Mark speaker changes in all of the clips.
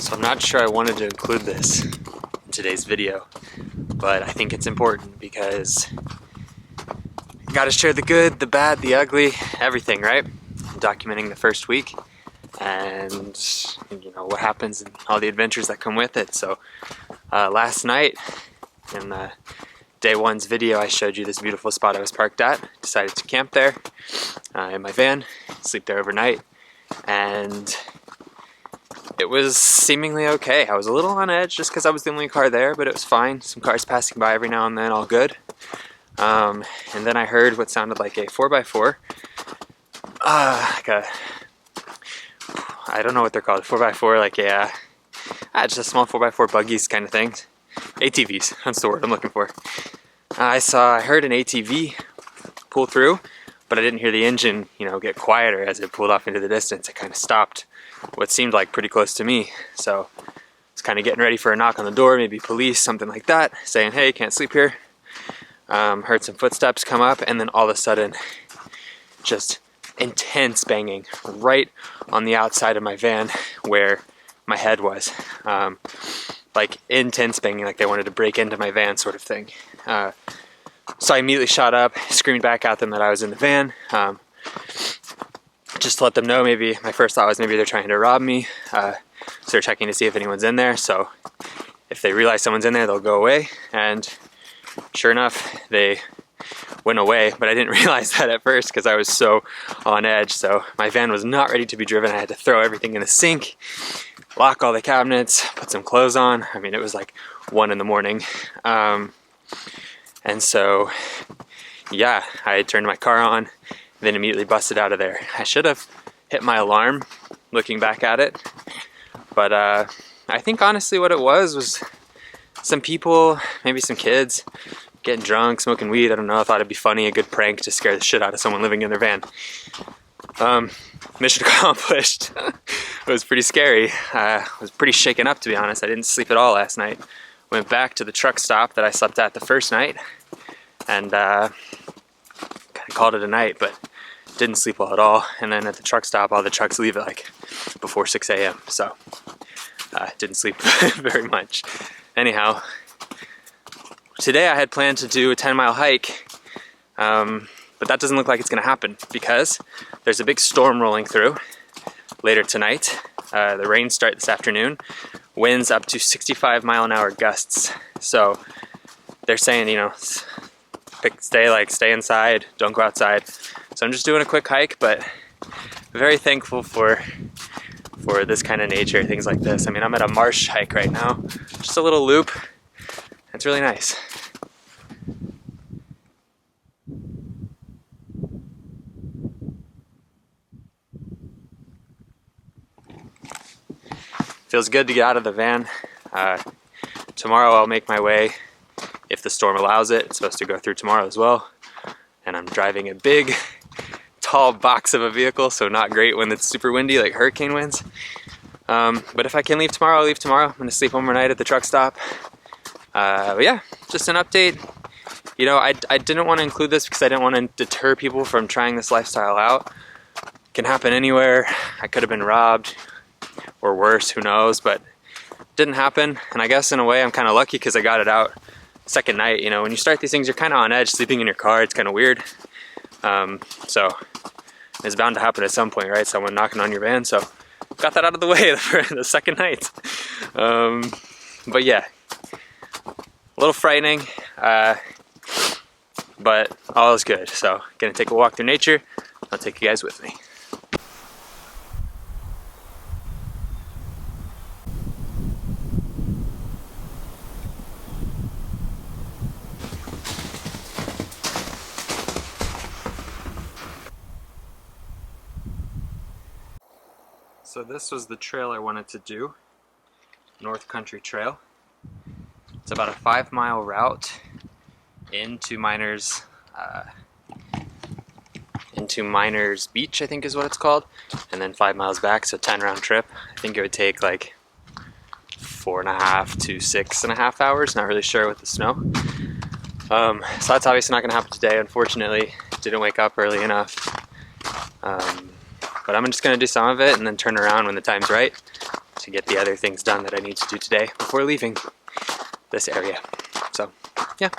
Speaker 1: So I'm not sure I wanted to include this in today's video, but I think it's important because you gotta share the good, the bad, the ugly, everything, right? I'm documenting the first week and you know what happens and all the adventures that come with it. So last night in day one's video, I showed you this beautiful spot I was parked at. Decided to camp there in my van, sleep there overnight, and it was seemingly okay. I was a little on edge just because I was the only car there, but it was fine. Some cars passing by every now and then, all good. And then I heard what sounded like a 4x4, like a, I don't know what they're called, 4x4, like a, just a small 4x4 buggies kind of thing. ATVs, that's the word I'm looking for. I heard an ATV pull through, but I didn't hear the engine, get quieter as it pulled off into the distance. It kind of stopped what seemed like pretty close to me. So I was kind of getting ready for a knock on the door, maybe police, something like that, saying, hey, can't sleep here. Heard some footsteps come up, and then all of a sudden, just intense banging right on the outside of my van where my head was. Like intense banging, like they wanted to break into my van sort of thing. So I immediately shot up, screamed back at them that I was in the van. Just to let them know, maybe my first thought was maybe they're trying to rob me. So they're checking to see if anyone's in there. So if they realize someone's in there, they'll go away. And sure enough, they went away, but I didn't realize that at first because I was so on edge. So my van was not ready to be driven. I had to throw everything in the sink, lock all the cabinets, put some clothes on. I mean, it was like 1 a.m. And so, yeah, I turned my car on, then immediately busted out of there. I should have hit my alarm looking back at it, but I think honestly what it was some people, maybe some kids, getting drunk, smoking weed, I don't know, I thought it'd be funny, a good prank to scare the shit out of someone living in their van. Mission accomplished. It was pretty scary. I was pretty shaken up, to be honest. I didn't sleep at all last night. Went back to the truck stop that I slept at the first night and kind of called it a night, but didn't sleep well at all. And then at the truck stop, all the trucks leave at like before 6 a.m. So didn't sleep very much. Anyhow, today I had planned to do a 10-mile hike, but that doesn't look like it's going to happen because there's a big storm rolling through later tonight. The rain start this afternoon. Winds up to 65-mile-an-hour gusts. So they're saying, stay inside, don't go outside. So I'm just doing a quick hike, but very thankful for this kind of nature, things like this. I mean, I'm at a marsh hike right now, just a little loop. It's really nice. Feels good to get out of the van. Tomorrow I'll make my way, if the storm allows it. It's supposed to go through tomorrow as well. And I'm driving a big, tall box of a vehicle, so not great when it's super windy, like hurricane winds. But if I can leave tomorrow, I'll leave tomorrow. I'm gonna sleep overnight at the truck stop. But yeah, just an update. I didn't want to include this because I didn't want to deter people from trying this lifestyle out. It can happen anywhere. I could have been robbed, or worse, who knows, but didn't happen. And I guess in a way I'm kind of lucky because I got it out second night. When you start these things, you're kind of on edge, sleeping in your car, it's kind of weird. So it's bound to happen at some point, right? Someone knocking on your van, so got that out of the way for the second night. But yeah, a little frightening, but all is good. So gonna take a walk through nature. I'll take you guys with me. So this was the trail I wanted to do, North Country Trail. It's about a 5-mile route into Miners Beach, I think is what it's called, and then 5 miles back, so 10 round trip. I think it would take like 4.5 to 6.5 hours, not really sure with the snow. So that's obviously not going to happen today, unfortunately. Didn't wake up early enough. But I'm just going to do some of it and then turn around when the time's right to get the other things done that I need to do today before leaving this area. So, yeah.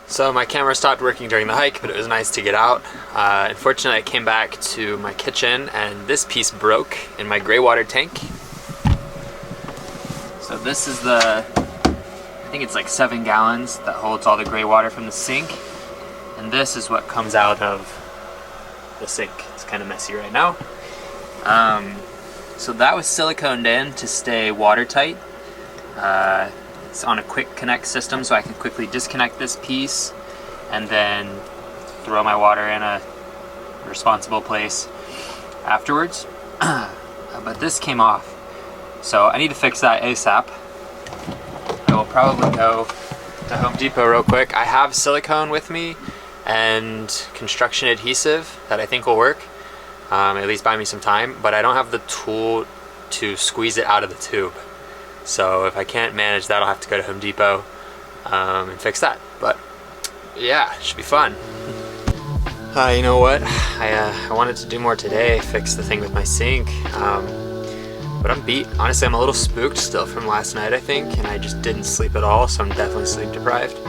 Speaker 1: So my camera stopped working during the hike, but it was nice to get out. Unfortunately, I came back to my kitchen and this piece broke in my gray water tank. So this is I think it's like 7 gallons that holds all the gray water from the sink. And this is what comes out of the sink. It's kind of messy right now. So that was siliconed in to stay watertight. It's on a quick connect system, so I can quickly disconnect this piece and then throw my water in a responsible place afterwards. But this came off, so I need to fix that ASAP. I will probably go to Home Depot real quick. I have silicone with me and construction adhesive that I think will work, at least buy me some time, but I don't have the tool to squeeze it out of the tube. So if I can't manage that, I'll have to go to Home Depot and fix that. But yeah, it should be fun. You know what? I wanted to do more today, fix the thing with my sink, but I'm beat. Honestly, I'm a little spooked still from last night, I think, and I just didn't sleep at all, so I'm definitely sleep deprived.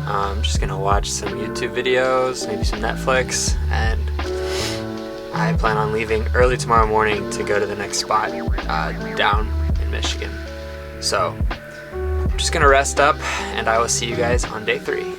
Speaker 1: I'm just gonna watch some YouTube videos, maybe some Netflix, and I plan on leaving early tomorrow morning to go to the next spot down in Michigan. So, I'm just gonna rest up and I will see you guys on day 3.